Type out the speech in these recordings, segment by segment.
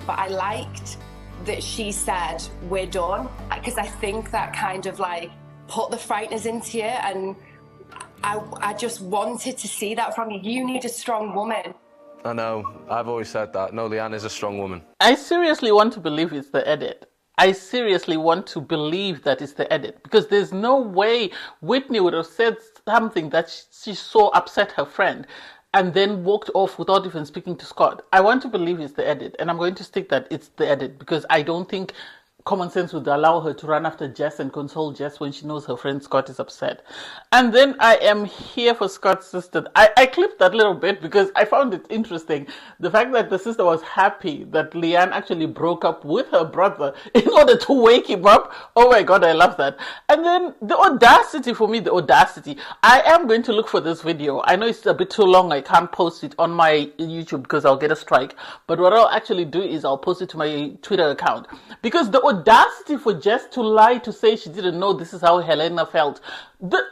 but I liked that she said, we're done, because I think that kind of like put the frighteners into you, and I just wanted to see that from you. You need a strong woman. I know, I've always said that. No, Leanne is a strong woman. I seriously want to believe it's the edit. I seriously want to believe that it's the edit, because there's no way Whitney would have said something that she so upset her friend and then walked off without even speaking to Scott. I want to believe it's the edit, and I'm going to stick that it's the edit, because I don't think common sense would allow her to run after Jess and console Jess when she knows her friend Scott is upset. And then I am here for Scott's sister. I clipped that little bit because I found it interesting. The fact that the sister was happy that Leanne actually broke up with her brother in order to wake him up. Oh my God, I love that. And then the audacity for me, the audacity. I am going to look for this video. I know it's a bit too long. I can't post it on my YouTube because I'll get a strike. But what I'll actually do is I'll post it to my Twitter account. Because the audacity for Jess to lie, to say she didn't know this is how Helena felt.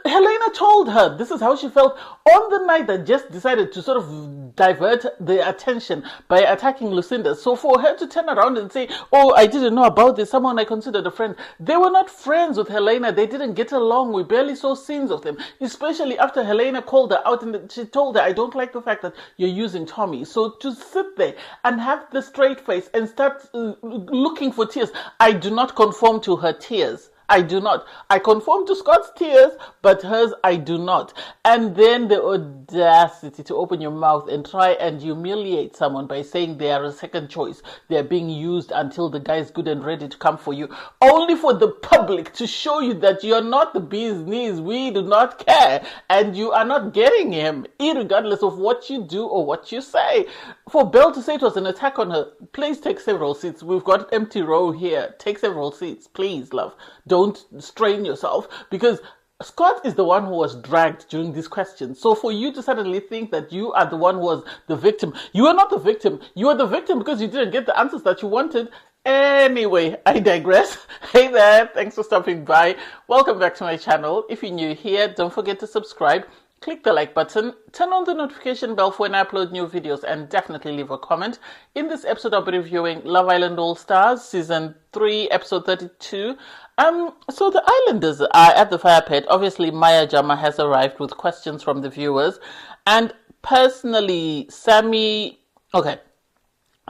Helena told her this is how she felt on the night that Jess decided to sort of divert the attention by attacking Lucinda. So for her to turn around and say, oh, I didn't know about this, someone I considered a friend. They were not friends with Helena. They didn't get along. We barely saw scenes of them, especially after Helena called her out and she told her, I don't like the fact that you're using Tommy. So to sit there and have the straight face and start looking for tears. I do not conform to her tears. I do not. I conform to Scott's tears, but hers I do not. And then the audacity to open your mouth and try and humiliate someone by saying they are a second choice. They are being used until the guy is good and ready to come for you. Only for the public to show you that you're not the bee's knees. We do not care. And you are not getting him, irregardless of what you do or what you say. For Belle to say it was an attack on her, please take several seats. We've got empty row here. Take several seats, please, love. Don't strain yourself, because Scott is the one who was dragged during these questions. So for you to suddenly think that you are the one who was the victim, you are not the victim. You are the victim because you didn't get the answers that you wanted. Anyway, I digress. Hey there, thanks for stopping by. Welcome back to my channel. If you're new here, don't forget to subscribe. Click the like button, turn on the notification bell for when I upload new videos, and definitely leave a comment. In this episode, I'll be reviewing Love Island All Stars, Season 3, Episode 32. So the Islanders are at the fire pit. Obviously, Maya Jama has arrived with questions from the viewers. And personally, Sammy... Okay.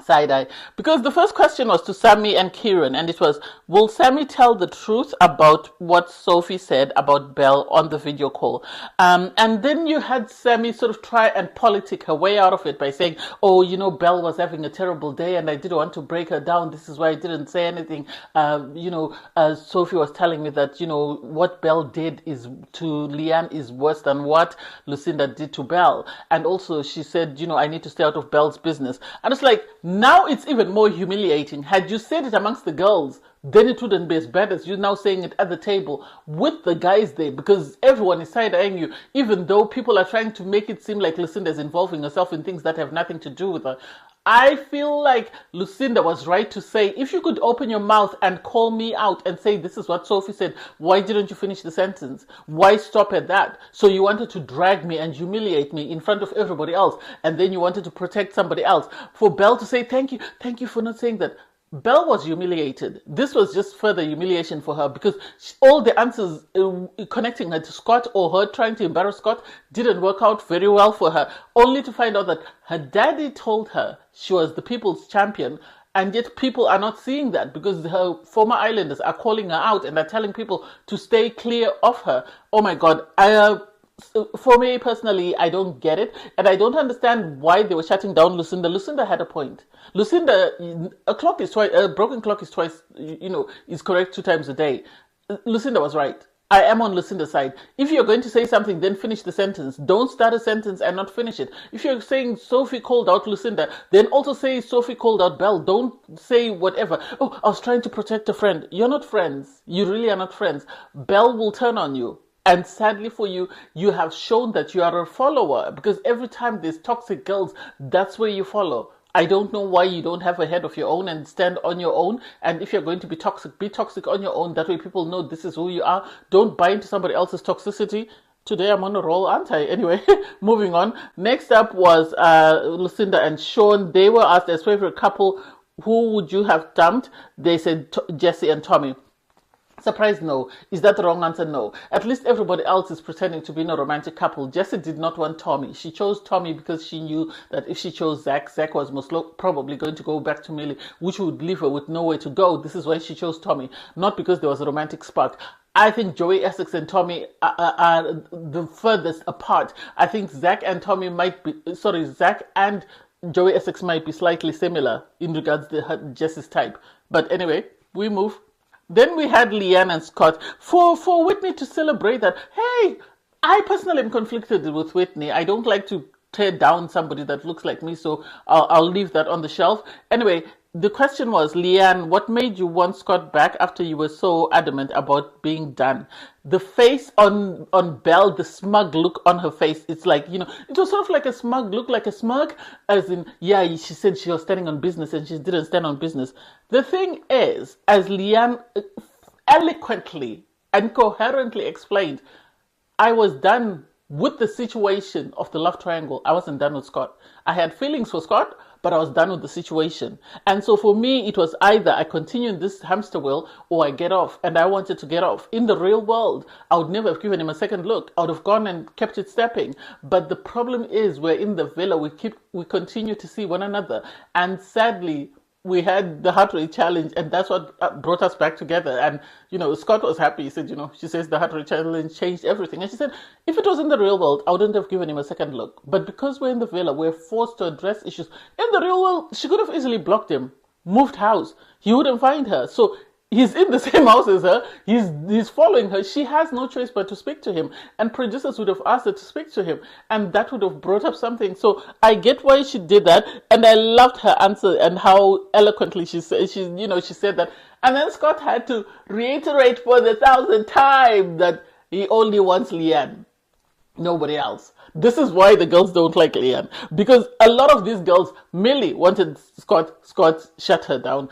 Side-eye. Because the first question was to Sammy and Kieran, and it was, will Sammy tell the truth about what Sophie said about Belle on the video call? And then you had Sammy sort of try and politic her way out of it by saying, oh, you know, Belle was having a terrible day and I didn't want to break her down. This is why I didn't say anything. Sophie was telling me that, you know, what Belle did is to Leanne is worse than what Lucinda did to Belle. And also she said, you know, I need to stay out of Belle's business. And it's like, now it's even more humiliating. Had you said it amongst the girls, then it wouldn't be as bad as you now saying it at the table with the guys there, because everyone is side-eyeing you, even though people are trying to make it seem like Lucinda is involving herself in things that have nothing to do with her. I feel like Lucinda was right to say, if you could open your mouth and call me out and say, this is what Sophie said, why didn't you finish the sentence? Why stop at that? So you wanted to drag me and humiliate me in front of everybody else, and then you wanted to protect somebody else. For Belle to say, thank you for not saying that. Belle was humiliated. This was just further humiliation for her, because all the answers connecting her to Scott or her trying to embarrass Scott didn't work out very well for her, only to find out that her daddy told her she was the people's champion, and yet people are not seeing that because her former Islanders are calling her out and are telling people to stay clear of her. Oh my God. For me personally, I don't get it, and I don't understand why they were shutting down Lucinda. Lucinda had a point. Lucinda, a broken clock is twice, is correct 2 times a day. Lucinda was right. I am on Lucinda's side. If you're going to say something, then finish the sentence. Don't start a sentence and not finish it. If you're saying Sophie called out Lucinda, then also say Sophie called out Belle. Don't say whatever. Oh, I was trying to protect a friend. You're not friends. You really are not friends. Belle will turn on you. And sadly for you, you have shown that you are a follower, because every time there's toxic girls, that's where you follow. I don't know why you don't have a head of your own and stand on your own. And if you're going to be toxic on your own. That way people know this is who you are. Don't buy into somebody else's toxicity. Today I'm on a roll, aren't I? Anyway, moving on. Next up was Lucinda and Sean. They were asked as favorite couple. Who would you have dumped? They said Jessie and Tommy. Surprise, no. Is that the wrong answer? No. At least everybody else is pretending to be in a romantic couple. Jessie did not want Tommy. She chose Tommy because she knew that if she chose Zach, Zach was most probably going to go back to Millie, which would leave her with nowhere to go. This is why she chose Tommy, not because there was a romantic spark. I think Joey Essex and Tommy are the furthest apart. I think Zach and Joey Essex might be slightly similar in regards to Jess's type. But anyway, we move. Then we had Leanne and Scott for Whitney to celebrate that. Hey, I personally am conflicted with Whitney. I don't like to tear down somebody that looks like me, so I'll leave that on the shelf. Anyway, the question was, Leanne, what made you want Scott back after you were so adamant about being done? The face on Belle, the smug look on her face, it's like, it was sort of like a smug look, like a smug, as in, yeah, she said she was standing on business and she didn't stand on business. The thing is, as Leanne eloquently and coherently explained, I was done with the situation of the love triangle. I wasn't done with Scott. I had feelings for Scott, but I was done with the situation. And so for me, it was either I continue in this hamster wheel or I get off. And I wanted to get off. In the real world, I would never have given him a second look. I would have gone and kept it stepping. But the problem is, we're in the villa. We continue to see one another. And sadly, we had the heart rate challenge, and that's what brought us back together. And, Scott was happy. He said, she says the heart rate challenge changed everything. And she said, if it was in the real world, I wouldn't have given him a second look. But because we're in the villa, we're forced to address issues. In the real world, she could have easily blocked him, moved house. He wouldn't find her. So he's in the same house as her. He's following her. She has no choice but to speak to him. And producers would have asked her to speak to him. And that would have brought up something. So I get why she did that. And I loved her answer and how eloquently she said that. And then Scott had to reiterate for the 1,000th time that he only wants Leanne. Nobody else. This is why the girls don't like Leanne. Because a lot of these girls, Millie wanted Scott shut her down.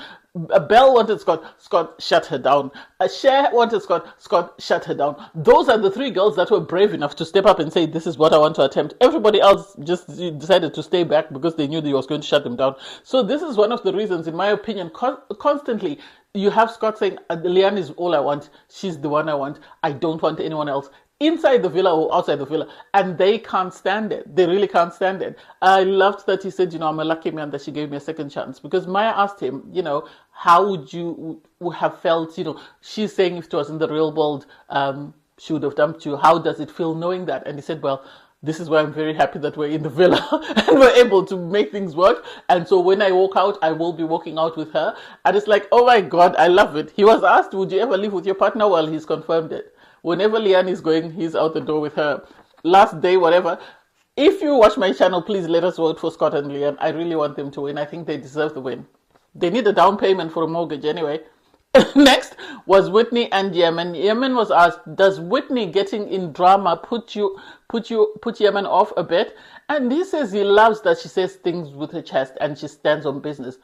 Belle wanted Scott shut her down. Cher wanted Scott shut her down. Those are the three girls that were brave enough to step up and say, this is what I want to attempt. Everybody else just decided to stay back because they knew that he was going to shut them down. So this is one of the reasons, in my opinion, constantly you have Scott saying, Leanne is all I want. She's the one I want. I don't want anyone else. Inside the villa or outside the villa, and they can't stand it. They really can't stand it. I loved that he said, I'm a lucky man that she gave me a second chance. Because Maya asked him, how would you have felt, she's saying if it was in the real world, she would have dumped you. How does it feel knowing that? And he said, well, this is why I'm very happy that we're in the villa and we're able to make things work. And so when I walk out, I will be walking out with her. And it's like, oh my God, I love it. He was asked, would you ever live with your partner? Well, he's confirmed it. Whenever Leanne is going, he's out the door with her. Last day, whatever. If you watch my channel, please let us vote for Scott and Leanne. I really want them to win. I think they deserve the win. They need a down payment for a mortgage anyway. Next was Whitney and Yemen. Yemen was asked, does Whitney getting in drama put Yemen off a bit? And he says he loves that she says things with her chest and she stands on business.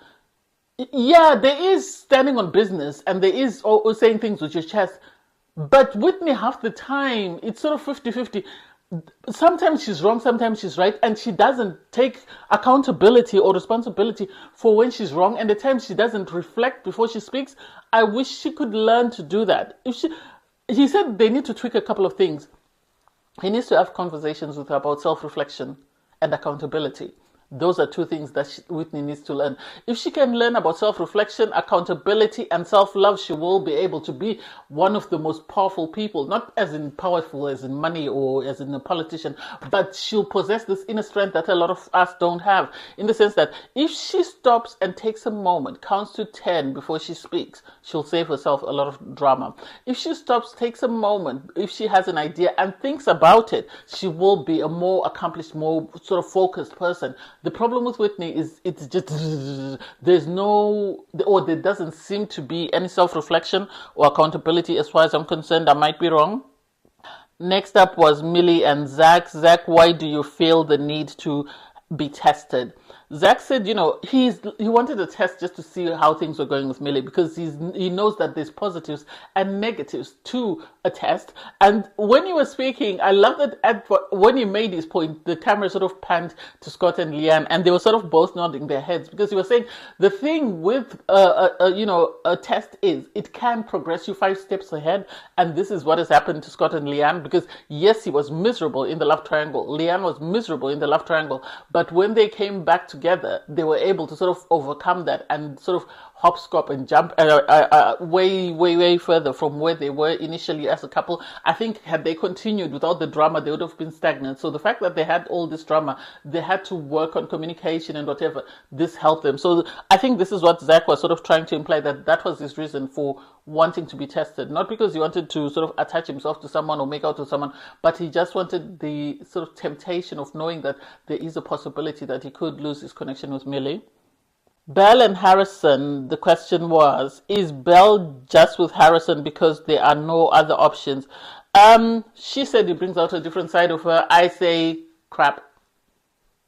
Yeah, there is standing on business and there is saying things with your chest. But Whitney, half the time, it's sort of 50-50. Sometimes she's wrong, sometimes she's right, and she doesn't take accountability or responsibility for when she's wrong, and the times she doesn't reflect before she speaks. I wish she could learn to do that. He said they need to tweak a couple of things. He needs to have conversations with her about self-reflection and accountability. Those are two things that Whitney needs to learn. If she can learn about self-reflection, accountability, and self-love, she will be able to be one of the most powerful people, not as in powerful as in money or as in a politician, but she'll possess this inner strength that a lot of us don't have, in the sense that if she stops and takes a moment, counts to 10 before she speaks, she'll save herself a lot of drama. If she stops, takes a moment, if she has an idea and thinks about it, she will be a more accomplished, more sort of focused person. The problem with Whitney is it's just, there doesn't seem to be any self-reflection or accountability as far as I'm concerned. I might be wrong. Next up was Millie and Zach. Zach, why do you feel the need to be tested? Zach said, he wanted a test just to see how things were going with Millie, because he knows that there's positives and negatives to a test. And when he was speaking, I love that when he made his point, the camera sort of panned to Scott and Leanne, and they were sort of both nodding their heads, because he was saying the thing with a test is it can progress you 5 steps ahead, and this is what has happened to Scott and Leanne, because yes, he was miserable in the love triangle, Leanne was miserable in the love triangle, but when they came back together, they were able to sort of overcome that and sort of hopscotch and jump way further from where they were initially as a couple. I think had they continued without the drama, they would have been stagnant. So the fact that they had all this drama, they had to work on communication and whatever, this helped them. So I think this is what Zach was sort of trying to imply, that was his reason for wanting to be tested. Not because he wanted to sort of attach himself to someone or make out to someone, but he just wanted the sort of temptation of knowing that there is a possibility that he could lose his connection with Millie. Belle and Harrison, the question was, is Belle just with Harrison because there are no other options? She said he brings out a different side of her. I say, crap.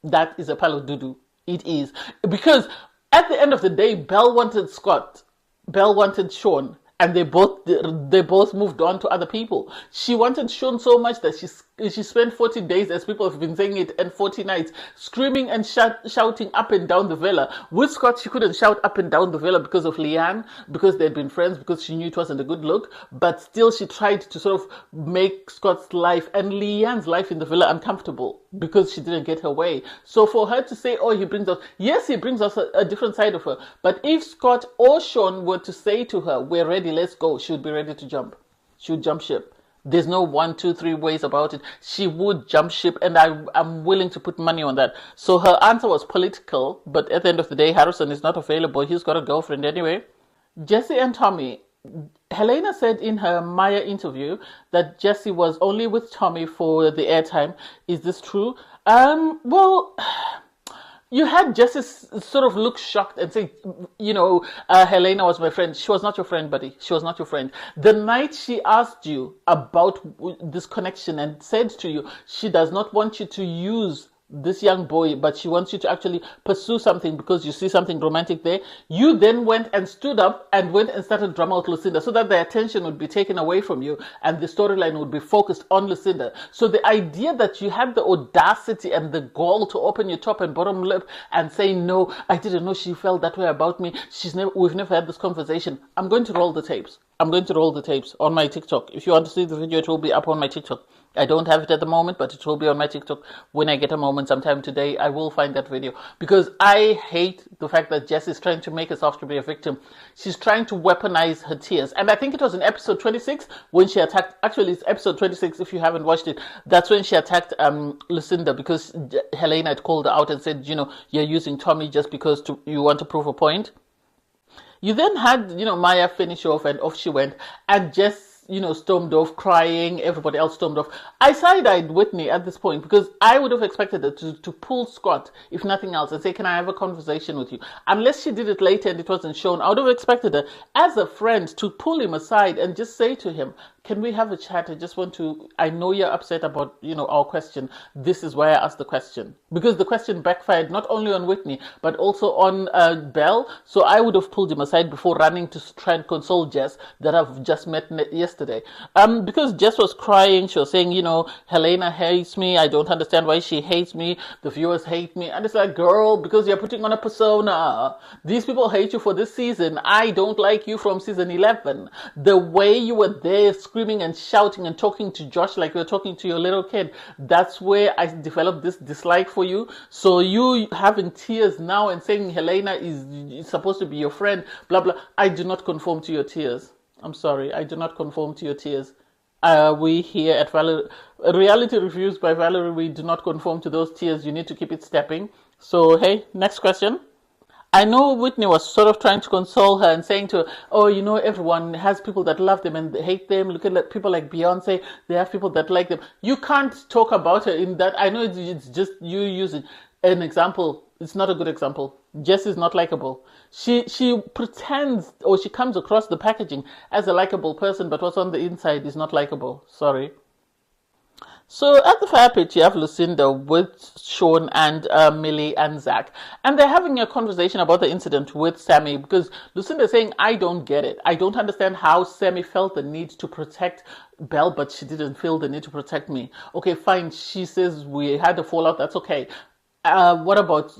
That is a pile of doo-doo. It is. Because at the end of the day, Belle wanted Scott. Belle wanted Sean. And they both moved on to other people. She wanted Sean so much that she spent 40 days, as people have been saying it, and 40 nights, screaming and shouting up and down the villa. With Scott, she couldn't shout up and down the villa because of Leanne, because they'd been friends, because she knew it wasn't a good look. But still, she tried to sort of make Scott's life and Leanne's life in the villa uncomfortable because she didn't get her way. So for her to say, oh, he brings us a different side of her. But if Scott or Sean were to say to her, we're ready, let's go, she would be ready to jump. She would jump ship. There's no 1, 2, 3 ways about it. She would jump ship, and I'm willing to put money on that. So her answer was political, but at the end of the day, Harrison is not available. He's got a girlfriend anyway. Jesse and Tommy. Helena said in her Maya interview that Jesse was only with Tommy for the airtime. Is this true? Well, you had Jesse sort of look shocked and say, Helena was my friend. She was not your friend, buddy. She was not your friend. The night she asked you about this connection and said to you, she does not want you to use this young boy, but she wants you to actually pursue something because you see something romantic there. You then went and stood up and went and started drama with Lucinda so that the attention would be taken away from you and the storyline would be focused on Lucinda. So the idea that you had the audacity and the gall to open your top and bottom lip and say, no, I didn't know she felt that way about me. We've never had this conversation. I'm going to roll the tapes. I'm going to roll the tapes on my TikTok. If you want to see the video, it will be up on my TikTok. I don't have it at the moment, but it will be on my TikTok. When I get a moment sometime today, I will find that video. Because I hate the fact that Jess is trying to make herself to be a victim. She's trying to weaponize her tears. And I think it was in episode 26 when she attacked, actually it's episode 26 if you haven't watched it. That's when she attacked Lucinda because Helena had called her out and said, you're using Tommy just because you want to prove a point. You then had, Maya finish off and off she went. And Jess, stormed off crying. Everybody else stormed off. I side-eyed Whitney at this point because I would have expected her to pull Scott, if nothing else, and say, can I have a conversation with you? Unless she did it later and it wasn't shown, I would have expected her, as a friend, to pull him aside and just say to him, can we have a chat? I know you're upset about, our question. This is why I asked the question. Because the question backfired not only on Whitney, but also on Belle. So I would have pulled him aside before running to try and console Jess that I've just met yesterday. Because Jess was crying. She was saying, Helena hates me. I don't understand why she hates me. The viewers hate me. And it's like, girl, because you're putting on a persona. These people hate you for this season. I don't like you from season 11. The way you were there screaming and shouting and talking to Josh like you're talking to your little kid, that's where I developed this dislike for you. So you having tears now and saying Helena is supposed to be your friend, blah, blah. I do not conform to your tears. I'm sorry. I do not conform to your tears. We here at Reality Reviews by Valerie, we do not conform to those tears. You need to keep it stepping. So, hey, next question. I know Whitney was sort of trying to console her and saying to her, oh, everyone has people that love them and hate them. Look at people like Beyonce. They have people that like them. You can't talk about her in that. I know it's just you using an example. It's not a good example. Jess is not likable. She pretends, or she comes across the packaging as a likable person, but what's on the inside is not likable. Sorry. So at the fire pit, you have Lucinda with Sean and Millie and Zach. And they're having a conversation about the incident with Sammy because Lucinda is saying, I don't get it. I don't understand how Sammy felt the need to protect Belle, but she didn't feel the need to protect me. Okay, fine. She says we had a fallout. That's okay. What about,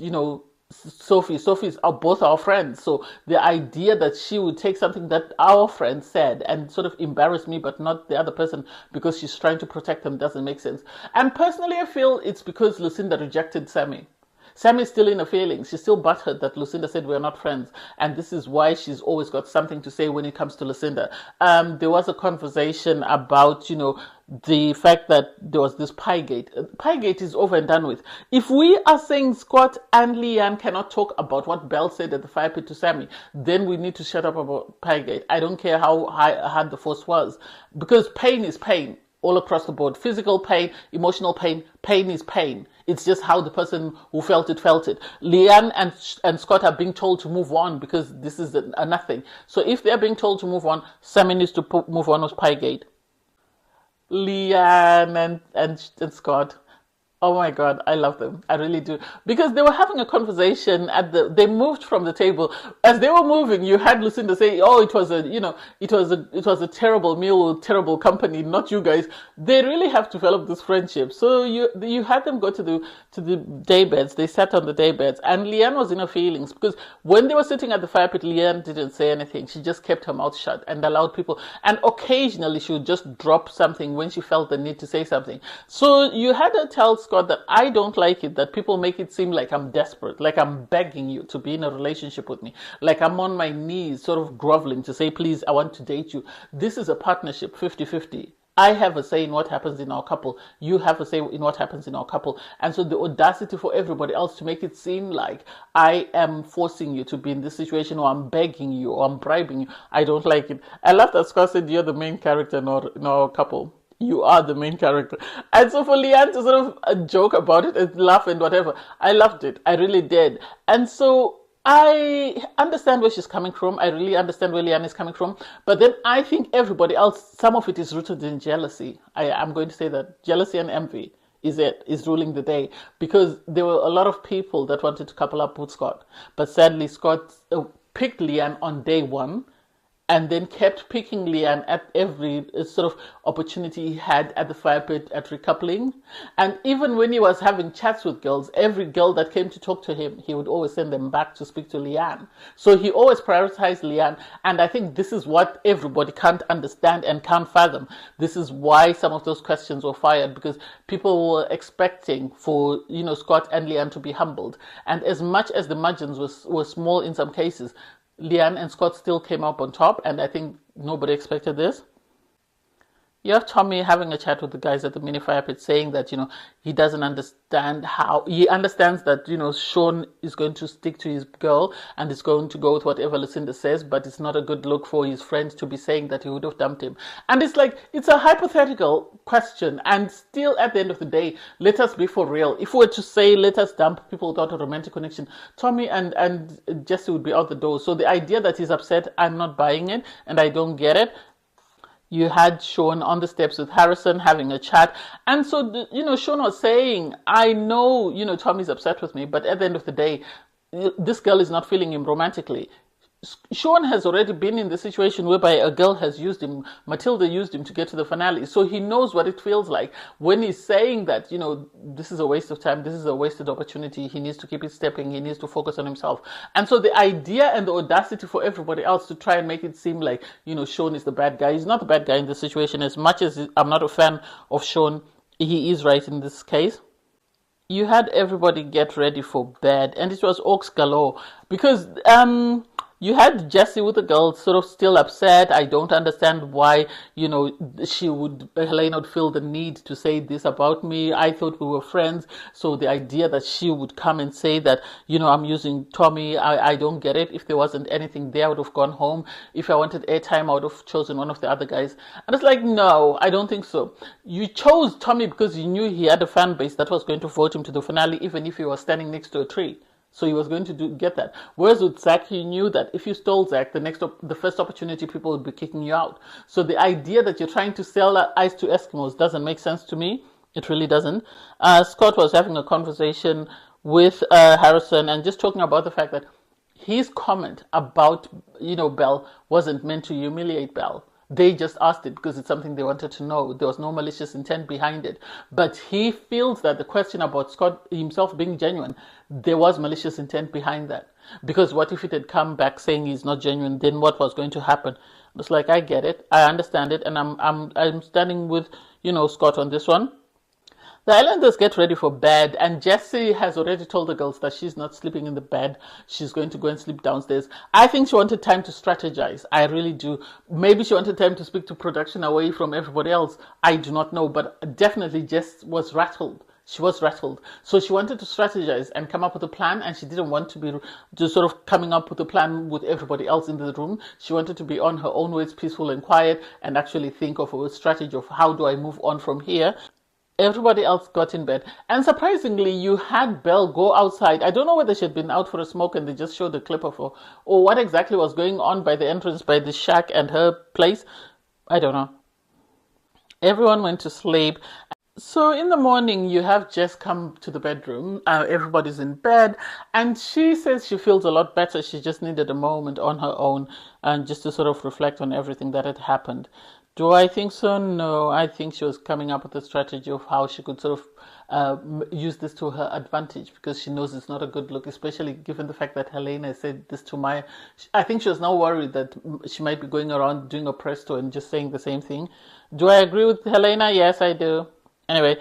Sophie? Sophie's are both our friends. So the idea that she would take something that our friend said and sort of embarrass me, but not the other person because she's trying to protect them doesn't make sense. And personally, I feel it's because Lucinda rejected Sammy. Sammy's still in her feelings. She's still butthurt that Lucinda said we're not friends. And this is why she's always got something to say when it comes to Lucinda. There was a conversation about, the fact that there was this Piegate. Piegate is over and done with. If we are saying Scott and Leanne cannot talk about what Belle said at the fire pit to Sammy, then we need to shut up about Piegate. I don't care how hard the force was. Because pain is pain. All across the board. Physical pain, emotional pain, pain is pain. It's just how the person who felt it. Leanne and Scott are being told to move on because this is a nothing. So if they're being told to move on, Sammy needs to move on with Piegate. Leanne and Scott. Oh my God, I love them. I really do. Because they were having a conversation they moved from the table. As they were moving, you had Lucinda say, oh, it was a terrible meal, terrible company, not you guys. They really have developed this friendship. So you had them go to the day beds. They sat on the day beds and Leanne was in her feelings because when they were sitting at the fire pit, Leanne didn't say anything. She just kept her mouth shut and allowed people, and occasionally she would just drop something when she felt the need to say something. So you had her tell Scott that I don't like it that people make it seem like I'm desperate, like I'm begging you to be in a relationship with me, like I'm on my knees sort of groveling to say, please, I want to date you. This is a partnership 50-50. I have a say in what happens in our couple. You have a say in what happens in our couple. And so the audacity for everybody else to make it seem like I am forcing you to be in this situation or I'm begging you or I'm bribing you, I don't like it. I love that Scott said you're the main character in our couple. You are the main character. And so for Leanne to sort of joke about it and laugh and whatever, I loved it. I really did. And so I understand where she's coming from. I really understand where Leanne is coming from. But then I think everybody else, some of it is rooted in jealousy. I'm going to say that jealousy and envy is ruling the day, because there were a lot of people that wanted to couple up with Scott. But sadly, Scott picked Leanne on day one, and then kept picking Leanne at every sort of opportunity he had at the fire pit at recoupling. And even when he was having chats with girls, every girl that came to talk to him, he would always send them back to speak to Leanne. So he always prioritized Leanne. And I think this is what everybody can't understand and can't fathom. This is why some of those questions were fired, because people were expecting for, Scott and Leanne to be humbled. And as much as the margins were small in some cases, Leanne and Scott still came up on top, and I think nobody expected this. You have Tommy having a chat with the guys at the mini fire pit saying that, he doesn't understand he understands that, Sean is going to stick to his girl and is going to go with whatever Lucinda says, but it's not a good look for his friend to be saying that he would have dumped him. And it's like, it's a hypothetical question, and still at the end of the day, let us be for real. If we were to say, let us dump people without a romantic connection, Tommy and Jesse would be out the door. So the idea that he's upset, I'm not buying it, and I don't get it. You had Sean on the steps with Harrison having a chat. And so, Sean was saying, I know, Tommy's upset with me, but at the end of the day, this girl is not feeling him romantically. Sean has already been in the situation whereby a girl has used him. Matilda used him to get to the finale. So he knows what it feels like when he's saying that, this is a waste of time. This is a wasted opportunity. He needs to keep it stepping. He needs to focus on himself. And so the idea and the audacity for everybody else to try and make it seem like, Sean is the bad guy. He's not the bad guy in this situation. As much as I'm not a fan of Sean, he is right in this case. You had everybody get ready for bed, and it was Oaks galore, because, you had Jessie with the girls sort of still upset. I don't understand why, Helena would feel the need to say this about me. I thought we were friends. So the idea that she would come and say that, I'm using Tommy, I don't get it. If there wasn't anything there, I would have gone home. If I wanted airtime, I would have chosen one of the other guys. And it's like, no, I don't think so. You chose Tommy because you knew he had a fan base that was going to vote him to the finale, even if he was standing next to a tree. So he was going to get that. Whereas with Zach, he knew that if you stole Zach, the first opportunity, people would be kicking you out. So the idea that you're trying to sell ice to Eskimos doesn't make sense to me. It really doesn't. Scott was having a conversation with Harrison and just talking about the fact that his comment about, Belle wasn't meant to humiliate Belle. They just asked it because it's something they wanted to know. There was no malicious intent behind it. But he feels that the question about Scott himself being genuine, there was malicious intent behind that. Because what if it had come back saying he's not genuine, then what was going to happen? It's like, I get it, I understand it, and I'm standing with, Scott on this one. The Islanders get ready for bed, and Jessie has already told the girls that she's not sleeping in the bed. She's going to go and sleep downstairs. I think she wanted time to strategize. I really do. Maybe she wanted time to speak to production away from everybody else. I do not know, but definitely Jess was rattled. She was rattled. So she wanted to strategize and come up with a plan, and she didn't want to be just sort of coming up with a plan with everybody else in the room. She wanted to be on her own ways, peaceful and quiet, and actually think of a strategy of how do I move on from here. Everybody else got in bed. And surprisingly, you had Belle go outside. I don't know whether she had been out for a smoke and they just showed a clip of her, or what exactly was going on by the entrance, by the shack and her place. I don't know. Everyone went to sleep. So in the morning, you have Jess come to the bedroom. Everybody's in bed. And she says she feels a lot better. She just needed a moment on her own and just to sort of reflect on everything that had happened. Do I think so? No. I think she was coming up with a strategy of how she could sort of use this to her advantage, because she knows it's not a good look, especially given the fact that Helena said this to Maya. I think she was now worried that she might be going around doing a press tour and just saying the same thing. Do I agree with Helena? Yes, I do. Anyway,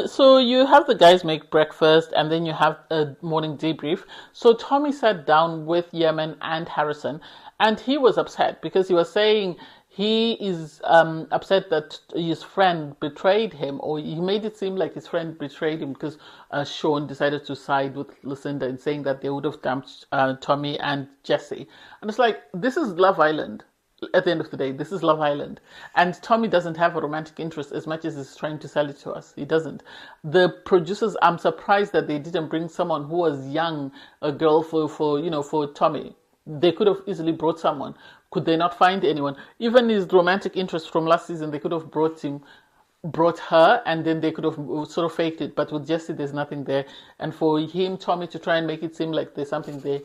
so you have the guys make breakfast and then you have a morning debrief. So Tommy sat down with Yemmy and Harrison, and he was upset because he was saying he is upset that his friend betrayed him, or he made it seem like his friend betrayed him because Sean decided to side with Lucinda in saying that they would have dumped Tommy and Jessie. And it's like, this is Love Island. At the end of the day, this is Love Island. And Tommy doesn't have a romantic interest as much as he's trying to sell it to us. He doesn't. The producers, I'm surprised that they didn't bring someone who was young, a girl for Tommy. They could have easily brought someone. Could they not find anyone? Even his romantic interest from last season, they could have brought her, and then they could have sort of faked it. But with Jessie, there's nothing there. And for him, Tommy, to try and make it seem like there's something there,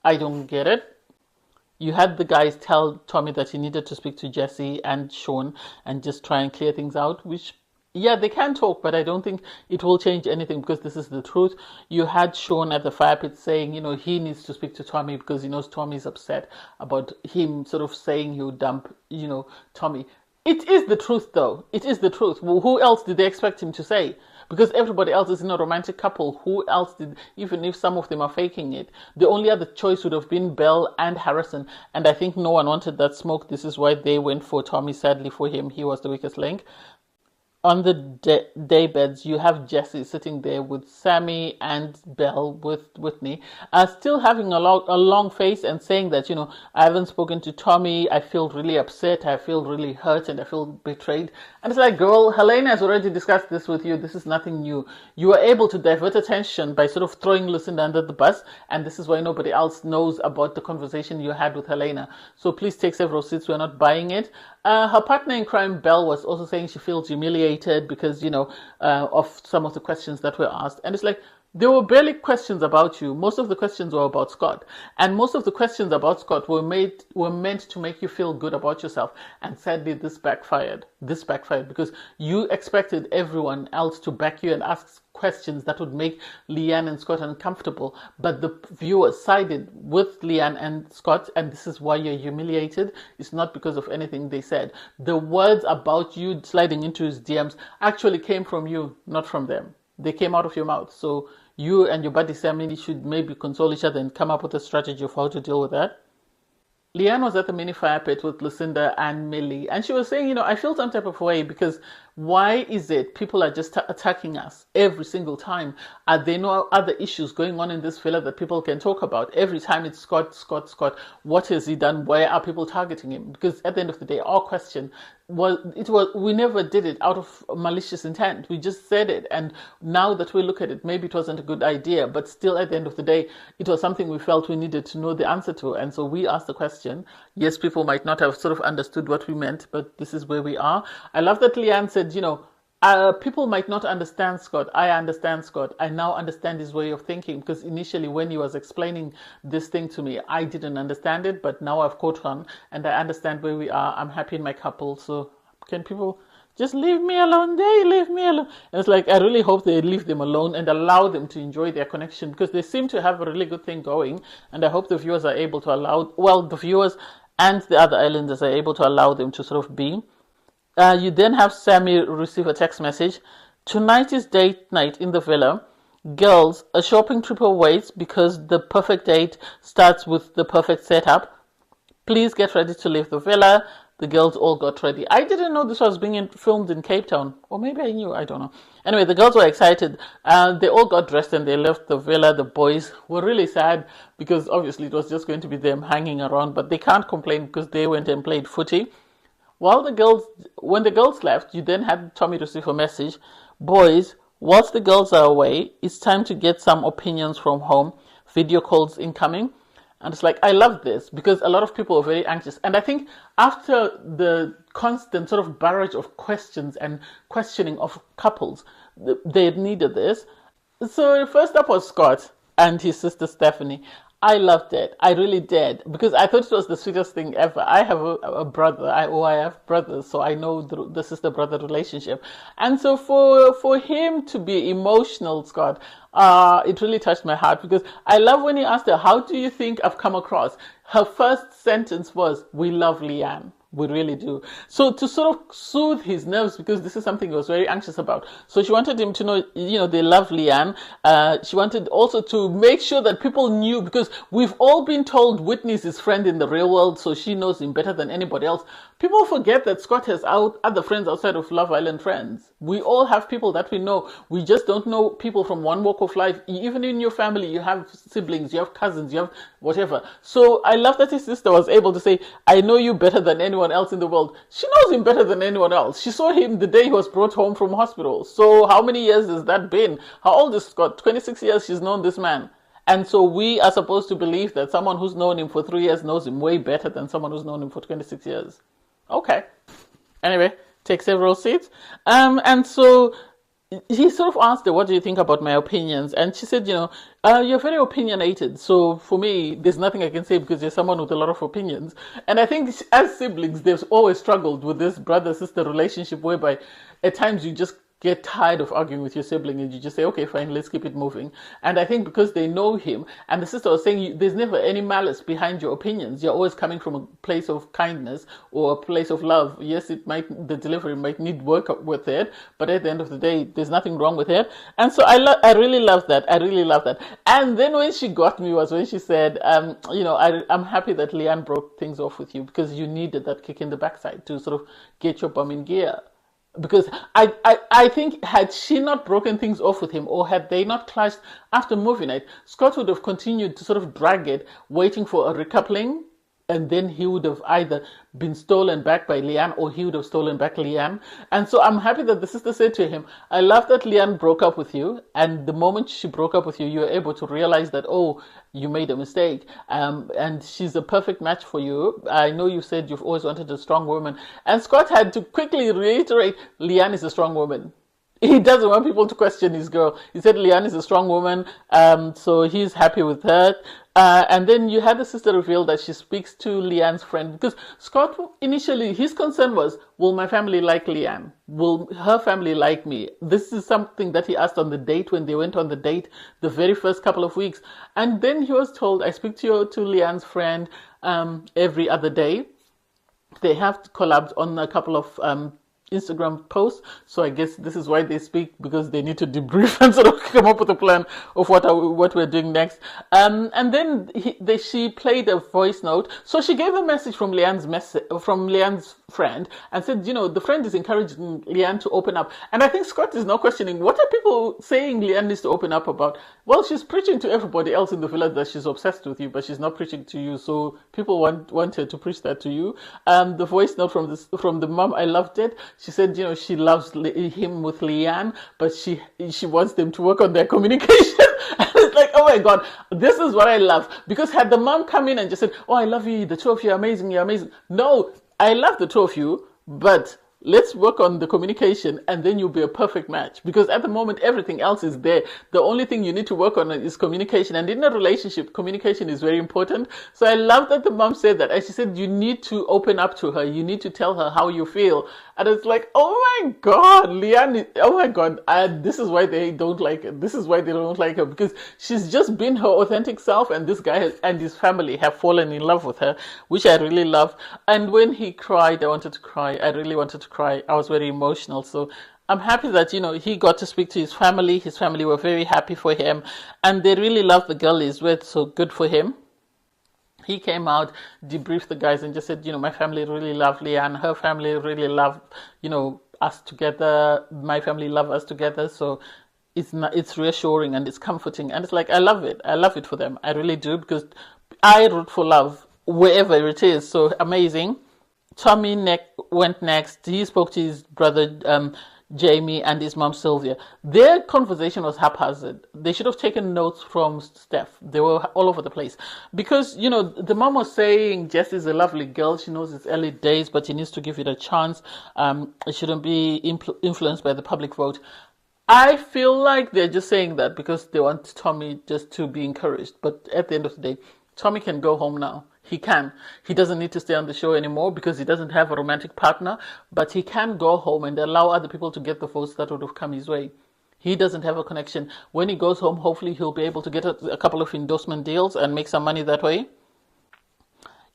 I don't get it. You had the guys tell Tommy that he needed to speak to Jessie and Sean and just try and clear things out, which, yeah, they can talk, but I don't think it will change anything because this is the truth. You had Sean at the fire pit saying, he needs to speak to Tommy because he knows Tommy's upset about him sort of saying he would dump, Tommy. It is the truth, though. It is the truth. Well, who else did they expect him to say? Because everybody else is in a romantic couple. Who else did, even if some of them are faking it? The only other choice would have been Belle and Harrison. And I think no one wanted that smoke. This is why they went for Tommy. Sadly for him, he was the weakest link. On the day beds, you have Jessie sitting there with Sammy and Belle with Whitney, still having a long face and saying that, I haven't spoken to Tommy, I feel really upset, I feel really hurt, and I feel betrayed. And it's like, girl, Helena has already discussed this with you. This is nothing new. You were able to divert attention by sort of throwing Lucinda under the bus, and this is why nobody else knows about the conversation you had with Helena. So please take several seats. We're not buying it. Her partner in crime, Belle, was also saying she feels humiliated because, of some of the questions that were asked. And it's like, there were barely questions about you. Most of the questions were about Scott. And most of the questions about Scott were meant to make you feel good about yourself. And sadly, this backfired. This backfired because you expected everyone else to back you and ask questions that would make Leanne and Scott uncomfortable. But the viewers sided with Leanne and Scott, and this is why you're humiliated. It's not because of anything they said. The words about you sliding into his DMs actually came from you, not from them. They came out of your mouth. So you and your buddy Sammy should maybe console each other and come up with a strategy of how to deal with that. Leanne was at the mini fire pit with Lucinda and Millie, and she was saying, I feel some type of way because why is it people are just attacking us every single time? Are there no other issues going on in this villa that people can talk about? Every time it's Scott, Scott, Scott. What has he done? Why are people targeting him? Because at the end of the day, our question we never did it out of malicious intent. We just said it, and now that we look at it, maybe it wasn't a good idea, but still at the end of the day, it was something we felt we needed to know the answer to, and so we asked the question. Yes, people might not have sort of understood what we meant, but this is where we are. I love that Leanne said, People might not understand Scott. I understand Scott. I now understand his way of thinking, because initially when he was explaining this thing to me, I didn't understand it, but now I've caught on and I understand where we are. I'm happy in my couple. So can people just leave me alone? They leave me alone. And it's like, I really hope they leave them alone and allow them to enjoy their connection, because they seem to have a really good thing going. And I hope the viewers are able to allow, well, the viewers and the other islanders are able to allow them to sort of be. You then have Sammy receive a text message. Tonight is date night in the villa. Girls, a shopping trip awaits because the perfect date starts with the perfect setup. Please get ready to leave the villa. The girls all got ready. I didn't know this was being filmed in Cape Town. Or maybe I knew, I don't know. Anyway, the girls were excited. They all got dressed and they left the villa. The boys were really sad because obviously it was just going to be them hanging around. But they can't complain because they went and played footy. When the girls left, you then had Tommy receive a message. Boys, whilst the girls are away, it's time to get some opinions from home. Video calls incoming. And it's like, I love this because a lot of people are very anxious. And I think after the constant sort of barrage of questions and questioning of couples, they needed this. So first up was Scott and his sister Stephanie. I loved it. I really did, because I thought it was the sweetest thing ever. I have a brother. I have brothers, so I know the sister-brother relationship. And so for him to be emotional, Scott, it really touched my heart, because I love when he asked her, how do you think I've come across? Her first sentence was, we love Leanne. We really do. So to sort of soothe his nerves, because this is something he was very anxious about. So she wanted him to know, they love Leanne. She wanted also to make sure that people knew, because we've all been told Whitney's his friend in the real world, so she knows him better than anybody else. People forget that Scott has other friends outside of Love Island friends. We all have people that we know. We just don't know people from one walk of life. Even in your family, you have siblings, you have cousins, you have whatever. So I love that his sister was able to say, I know you better than anyone else in the world. She knows him better than anyone else. She saw him the day he was brought home from hospital. So how many years has that been? How old is Scott? 26 years she's known this man. And so we are supposed to believe that someone who's known him for 3 years knows him way better than someone who's known him for 26 years. Okay. Anyway, take several seats. And so he sort of asked her, what do you think about my opinions? And she said, you're very opinionated. So for me, there's nothing I can say because you're someone with a lot of opinions. And I think as siblings, they've always struggled with this brother-sister relationship whereby at times you just get tired of arguing with your sibling and you just say, okay, fine, let's keep it moving. And I think because they know him, and the sister was saying, there's never any malice behind your opinions. You're always coming from a place of kindness or a place of love. Yes, the delivery might need work with it, but at the end of the day, there's nothing wrong with it. And so I really love that. I really love that. And then when she got me was when she said, I'm happy that Leanne broke things off with you because you needed that kick in the backside to sort of get your bum in gear. Because I think had she not broken things off with him, or had they not clashed after movie night, Scott would have continued to sort of drag it, waiting for a recoupling, and then he would have either been stolen back by Leanne or he would have stolen back Leanne. And so I'm happy that the sister said to him, I love that Leanne broke up with you. And the moment she broke up with you, you were able to realize that, oh, you made a mistake. And she's a perfect match for you. I know you said you've always wanted a strong woman. And Scott had to quickly reiterate, Leanne is a strong woman. He doesn't want people to question his girl. He said Leanne is a strong woman, so he's happy with her. And then you had the sister reveal that she speaks to Leanne's friend. Because Scott, initially, his concern was, will my family like Leanne? Will her family like me? This is something that he asked on the date when they went on the date the very first couple of weeks. And then he was told, I speak to Leanne's friend every other day. They have collabed on a couple of Instagram posts, so I guess this is why they speak, because they need to debrief and sort of come up with a plan of what we're doing next. And then she played a voice note, so she gave a message from Leanne's friend and said, the friend is encouraging Leanne to open up. And I think Scott is now questioning, what are people saying Leanne needs to open up about? Well, she's preaching to everybody else in the village that she's obsessed with you, but she's not preaching to you. So people want her to preach that to you. The voice note from the mom, I loved it. She said, she loves him with Leanne, but she wants them to work on their communication. And it's like, oh my God, this is what I love. Because had the mom come in and just said, oh, I love you, the two of you are amazing, you're amazing. No, I love the two of you, but let's work on the communication, and then you'll be a perfect match. Because at the moment, everything else is there. The only thing you need to work on is communication. And in a relationship, communication is very important. So I love that the mom said that. And she said, you need to open up to her. You need to tell her how you feel. And it's like, oh my God, Leanne, oh my God, this is why they don't like her. This is why they don't like her, because she's just been her authentic self, and this guy and his family have fallen in love with her, which I really love. And when he cried, I wanted to cry. I really wanted to cry. I was very emotional. So I'm happy that, he got to speak to his family. His family were very happy for him, and they really love the girl he's with, so good for him. He came out, debriefed the guys, and just said, my family really love Leanne. Her family really love, us together. My family love us together. So it's reassuring and it's comforting. And it's like, I love it. I love it for them. I really do, because I root for love wherever it is. So amazing. Tommy went next. He spoke to his brother, Jamie, and his mom Sylvia. Their conversation was haphazard. They should have taken notes from Steph. They were all over the place, because the mom was saying Jess is a lovely girl. She knows it's early days, but she needs to give it a chance. It shouldn't be influenced by the public vote. I feel like they're just saying that because they want Tommy just to be encouraged. But at the end of the day, Tommy can go home now. He can. He doesn't need to stay on the show anymore because he doesn't have a romantic partner, but he can go home and allow other people to get the votes that would have come his way. He doesn't have a connection. When he goes home, hopefully he'll be able to get a couple of endorsement deals and make some money that way.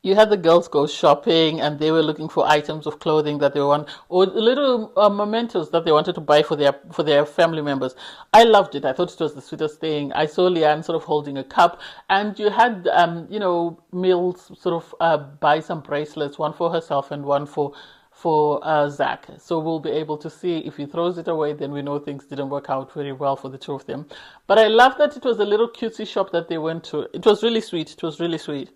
You had the girls go shopping, and they were looking for items of clothing that they want, or little mementos that they wanted to buy for their family members. I loved it. I thought it was the sweetest thing. I saw Leanne sort of holding a cup, and you had Mills sort of buy some bracelets, one for herself and one for Zach. So we'll be able to see if he throws it away, then we know things didn't work out very well for the two of them. But I love that it was a little cutesy shop that they went to. It was really sweet. It was really sweet.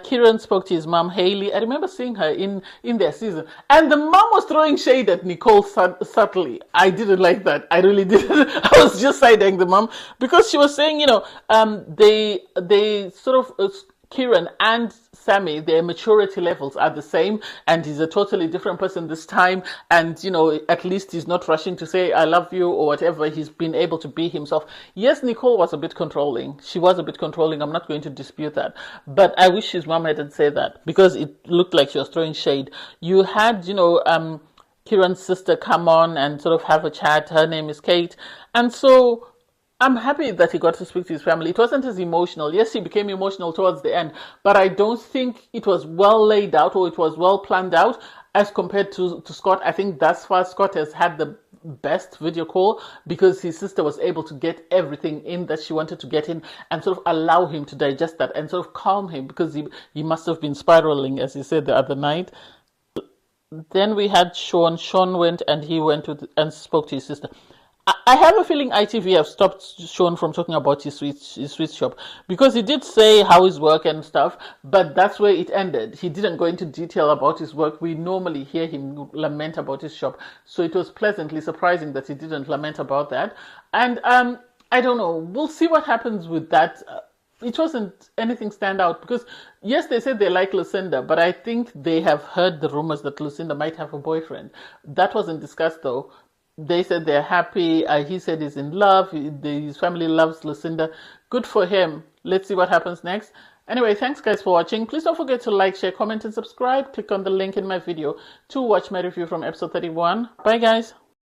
Kieran spoke to his mom, Haley. I remember seeing her in their season. And the mom was throwing shade at Nicole subtly. I didn't like that. I really didn't. I was just side-eyeing the mom because she was saying, they sort of... Kieran and Sammy, their maturity levels are the same, and he's a totally different person this time. And, at least he's not rushing to say, I love you or whatever. He's been able to be himself. Yes, Nicole was a bit controlling. She was a bit controlling. I'm not going to dispute that. But I wish his mom hadn't said that because it looked like she was throwing shade. You had, Kieran's sister come on and sort of have a chat. Her name is Kate. And so I'm happy that he got to speak to his family. It wasn't as emotional. Yes, he became emotional towards the end, but I don't think it was well laid out or it was well planned out as compared to Scott. I think thus far Scott has had the best video call because his sister was able to get everything in that she wanted to get in and sort of allow him to digest that and sort of calm him because he must have been spiraling, as he said the other night. Then we had Sean. Sean went and he went and spoke to his sister. I have a feeling ITV have stopped Sean from talking about his sweet shop because he did say how his work and stuff, but that's where it ended. He didn't go into detail about his work. We normally hear him lament about his shop, so it was pleasantly surprising that he didn't lament about that. And I don't know. We'll see what happens with that. It wasn't anything stand out because, yes, they said they like Lucinda, but I think they have heard the rumors that Lucinda might have a boyfriend. That wasn't discussed, though. They said they're happy. He said he's in love. His family loves Lucinda. Good for him. Let's see what happens next. Anyway, thanks guys for watching. Please don't forget to like, share, comment, and subscribe. Click on the link in my video to watch my review from episode 31. Bye guys.